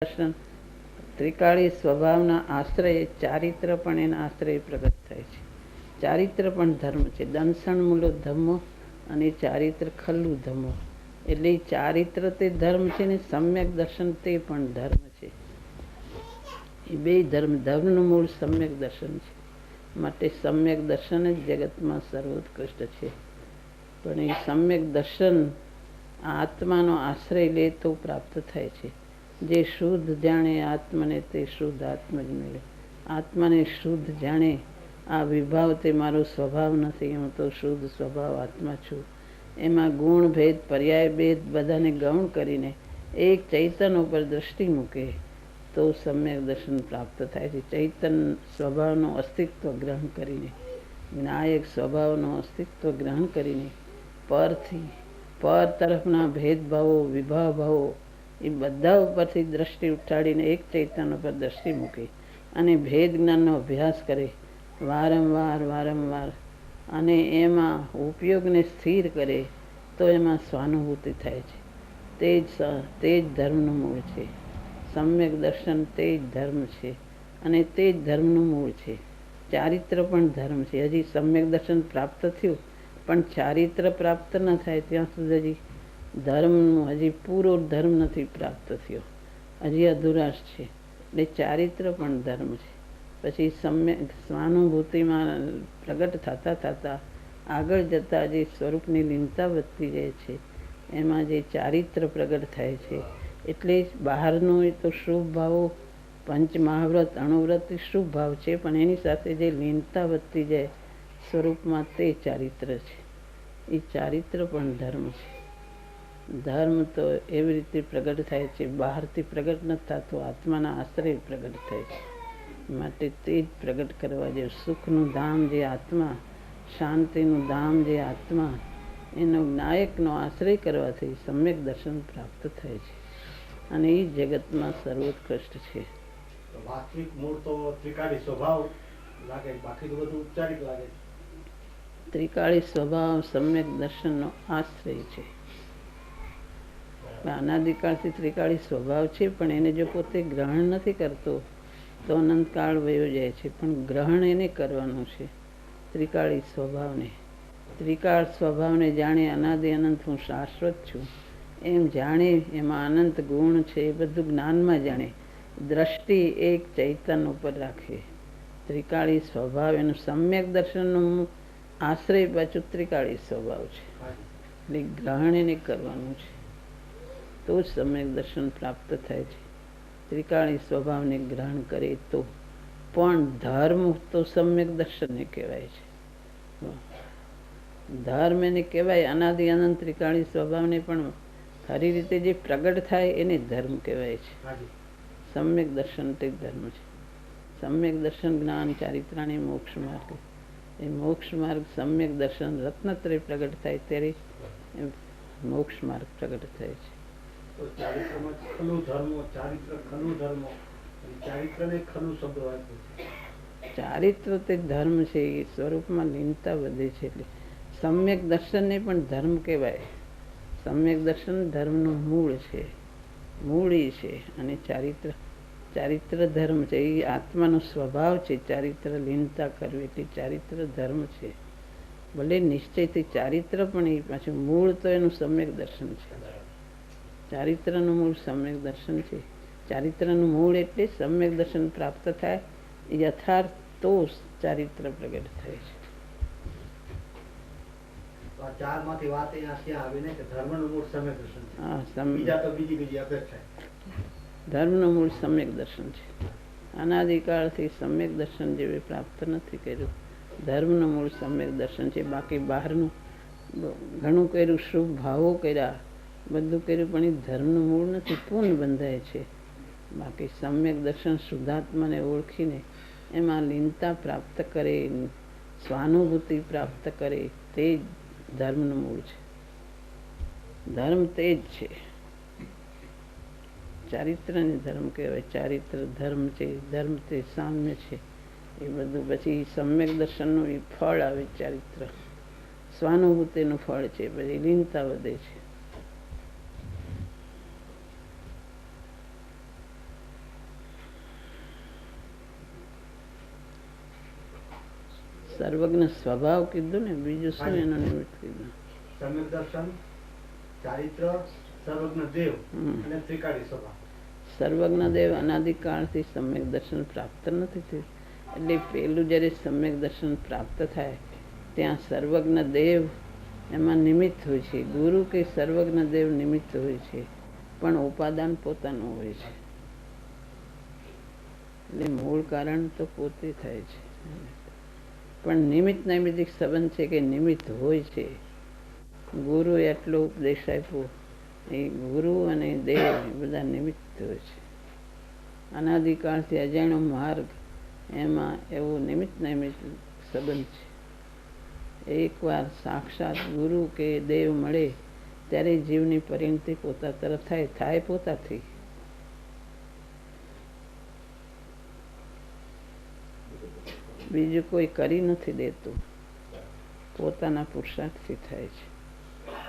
દર્શન ત્રિકાળી સ્વભાવના આશ્રય ચારિત્ર પણ એના આશ્રય પ્રગટ થાય છે. ચારિત્ર પણ ધર્મ છે. દંસણ મૂલો ધમ્મો અને ચારિત્ર ખલ્લું ધમ્મો. એટલે ચારિત્ર તે ધર્મ છે ને સમ્યક દર્શન તે પણ ધર્મ છે. એ બે ધર્મ, ધર્મનું મૂળ સમ્યક દર્શન છે. માટે સમ્યક દર્શન જ જગતમાં સર્વોત્કૃષ્ટ છે. પણ એ સમ્યક દર્શન આત્માનો આશ્રય લે તો પ્રાપ્ત થાય છે. જે શુદ્ધ જાણે આત્માને તે શુદ્ધ આત્મા જ મળે. આત્માને શુદ્ધ જાણે આ વિભાવ તે મારો સ્વભાવ નથી, હું તો શુદ્ધ સ્વભાવ આત્મા છું. એમાં ગુણ ભેદ પર્યાય ભેદ બધાને ગૌણ કરીને એક ચૈતન્ય ઉપર દ્રષ્ટિ મૂકે તો સમ્યક દર્શન પ્રાપ્ત થાય છે. ચૈતન્ય સ્વભાવનું અસ્તિત્વ ગ્રહણ કરીને, વિનાયક સ્વભાવનું અસ્તિત્વ ગ્રહણ કરીને પરથી પર તરફના ભેદભાવો વિભાવભાવો એ બધા ઉપરથી દ્રષ્ટિ ઉઠાડીને એક ચૈતન્ય ઉપર દ્રષ્ટિ મૂકે અને ભેદ જ્ઞાનનો અભ્યાસ કરે વારંવાર અને એમાં ઉપયોગને સ્થિર કરે તો એમાં સ્વાનુભૂતિ થાય છે. તે જ ધર્મનું મૂળ છે. સમ્યક દર્શન તે જ ધર્મ છે અને તે જ ધર્મનું મૂળ છે. ચારિત્ર પણ ધર્મ છે. હજી સમ્યક દર્શન પ્રાપ્ત થયું પણ ચારિત્ર પ્રાપ્ત ન થાય ત્યાં સુધી હજી ધર્મનું હજી પૂરો ધર્મ નથી પ્રાપ્ત થયો, હજી અધુરાશ છે. એટલે ચારિત્ર પણ ધર્મ છે. પછી સમ્યક સ્વાનુભૂતિમાં પ્રગટ થતા આગળ જતાં જે સ્વરૂપની લીનતા વધતી જાય છે એમાં જે ચારિત્ર પ્રગટ થાય છે. એટલે બહારનું એ તો શુભ ભાવો પંચ મહાવ્રત અણુવ્રત શુભ ભાવ છે, પણ એની સાથે જે લીનતા વધતી જાય સ્વરૂપમાં તે ચારિત્ર છે. એ ચારિત્ર પણ ધર્મ છે. ધર્મ તો એવી રીતે પ્રગટ થાય છે, બહારથી પ્રગટ નથી થતો, આત્માના આશ્રય પ્રગટ થાય છે. માટે તે જ પ્રગટ કરવા જોઈએ. સુખનું ધામ જે આત્મા, શાંતિનું ધામ જે આત્મા, એનો નાયકનો આશ્રય કરવાથી સમ્યક દર્શન પ્રાપ્ત થાય છે અને એ જગતમાં સર્વોત્કૃષ્ટ છે. વાસ્તવિક મૂળ તો ત્રિકાળી સ્વભાવ લાગે, બાકી તો બધું ઉપચારિક લાગે. ત્રિકાળી સ્વભાવ સમ્યક દર્શનનો આશ્રય છે. અનાદિકાળથી ત્રિકાળી સ્વભાવ છે, પણ એને જો પોતે ગ્રહણ નથી કરતો તો અનંતકાળ વયો જાય છે. પણ ગ્રહણ એને કરવાનું છે, ત્રિકાળી સ્વભાવને. ત્રિકાળ સ્વભાવને જાણે અનાદિ અનંત હું શાશ્વત છું એમ જાણે, એમાં અનંત ગુણ છે એ બધું જ્ઞાનમાં જાણે, દ્રષ્ટિ એક ચૈતન્ય ઉપર રાખે. ત્રિકાળી સ્વભાવ એનું સમ્યક દર્શનનું આશ્રય પાછું ત્રિકાળી સ્વભાવ છે. એટલે ગ્રહણ એને કરવાનું છે તો જ સમ્યક દર્શન પ્રાપ્ત થાય છે. ત્રિકાળી સ્વભાવને ગ્રહણ કરે તો. પણ ધર્મ તો સમ્યક દર્શનને કહેવાય છે. ધર્મ એને કહેવાય. અનાદિ અનંત ત્રિકાળી સ્વભાવને પણ ખરી રીતે જે પ્રગટ થાય એને ધર્મ કહેવાય છે. સમ્યક દર્શન તે ધર્મ છે. સમ્યક દર્શન જ્ઞાન ચારિત્રાણી મોક્ષ માર્ગ. એ મોક્ષ માર્ગ સમ્યક દર્શન રત્નત્રય પ્રગટ થાય ત્યારે મોક્ષ માર્ગ પ્રગટ થાય છે. ચારિત્ર તે ધર્મ છે. એ સ્વરૂપમાં લીનતા વધે છે. એટલે સમ્યક દર્શનને પણ ધર્મ કહેવાય. સમ્યક દર્શન ધર્મનું મૂળ છે, મૂળી છે. અને ચારિત્ર ધર્મ છે. એ આત્માનો સ્વભાવ છે. ચારિત્ર લીનતા કરવી એટલે ચારિત્ર ધર્મ છે. ભલે નિશ્ચયથી ચારિત્ર પણ એ પાછું મૂળ તો એનું સમ્યક દર્શન છે. ચારિત્રનું મૂળ સમ્યક દર્શન છે. ચારિત્રનું મૂળ એટલે સમ્યક દર્શન પ્રાપ્ત થાય યથાર્થ તો ચારિત્ર પ્રગટ થાય છે. ધર્મનું મૂળ સમ્યક દર્શન છે. અનાદિકાળથી સમ્યક દર્શન જેવી પ્રાપ્ત નથી કર્યું. ધર્મનું મૂળ સમ્યક દર્શન છે. બાકી બહારનું ઘણું કર્યું, શુભ ભાવો કર્યા, બધું કર્યું, પણ એ ધર્મનું મૂળ નથી. પૂર્ણ બંધાય છે. બાકી સમ્યક દર્શન શુદ્ધાત્માને ઓળખીને એમાં લીનતા પ્રાપ્ત કરે, સ્વાનુભૂતિ પ્રાપ્ત કરે તે જ ધર્મનું મૂળ છે. ધર્મ તે જ છે. ચારિત્રને ધર્મ કહેવાય. ચારિત્ર ધર્મ છે. ધર્મ તે સામ્ય છે. એ બધું પછી સમ્યક દર્શનનું એ ફળ આવે. ચારિત્ર સ્વાનુભૂતિનું ફળ છે. પછી લીનતા વધે છે. ચારિત્ર એટલે ખરું ધર્મ, ચારિત્ર ખરું ધર્મ. ચારિત્રને ખરું સમ્યક દર્શન. ચારિત્ર ધર્મ છે. બાકી બહારનું ઘણું કર્યું, શુભ ભાવો કર્યા, બધું કર્યું, પણ એ ધર્મનું મૂળ નથી. પૂર્ણ બંધાય છે. બાકી સમ્યક દર્શન શુદ્ધાત્માને ઓળખીને એમાં લીનતા પ્રાપ્ત કરે, સ્વાનુભૂતિ પ્રાપ્ત કરે તે જ ધર્મનું મૂળ છે. ધર્મ તે જ છે. ચારિત્રને ધર્મ કહેવાય. ચારિત્ર ધર્મ છે. ધર્મ તે સામ્ય છે. એ બધું પછી સમ્યક દર્શનનું ફળ છે. લીનતા વધે છે. સર્વજ્ઞ સ્વભાવ કીધું ને, બીજું શું હા. એનું નિમિત્ત કીધું? સમ્યક દર્શન, ચારિત્ર, સર્વજ્ઞ દેવ અને ત્રિકાળી સ્વભાવ. સર્વજ્ઞ દેવ અનાદિકાળથી સમ્યક દર્શન પ્રાપ્ત નથી થયું. એટલે પેલું જ્યારે સમ્યક દર્શન પ્રાપ્ત થાય ત્યાં સર્વજ્ઞ દેવ એમાં નિમિત્ત હોય છે. ગુરુ કે સર્વજ્ઞ દેવ નિમિત્ત હોય છે, પણ ઉપાદાન પોતાનું હોય છે. એટલે મૂળ કારણ તો પોતે થાય છે, પણ નિમિત્ત નૈમિત્તિક સંબંધ છે કે નિમિત્ત હોય છે. ગુરુ એટલો ઉપદેશ આપ્યો, એ ગુરુ અને દેવ એ બધા નિમિત્ત હોય છે. અનાદિકાળથી અજાણ્યો માર્ગ, એમાં એવો નિમિત્ત નૈમિત્તિક સંબંધ છે. એકવાર સાક્ષાત ગુરુ કે દેવ મળે ત્યારે જીવની પરિણતિ પોતા તરફ થાય પોતાથી. બીજું કોઈ કરી નથી દેતું, પોતાના પુરુષાર્થથી થાય છે.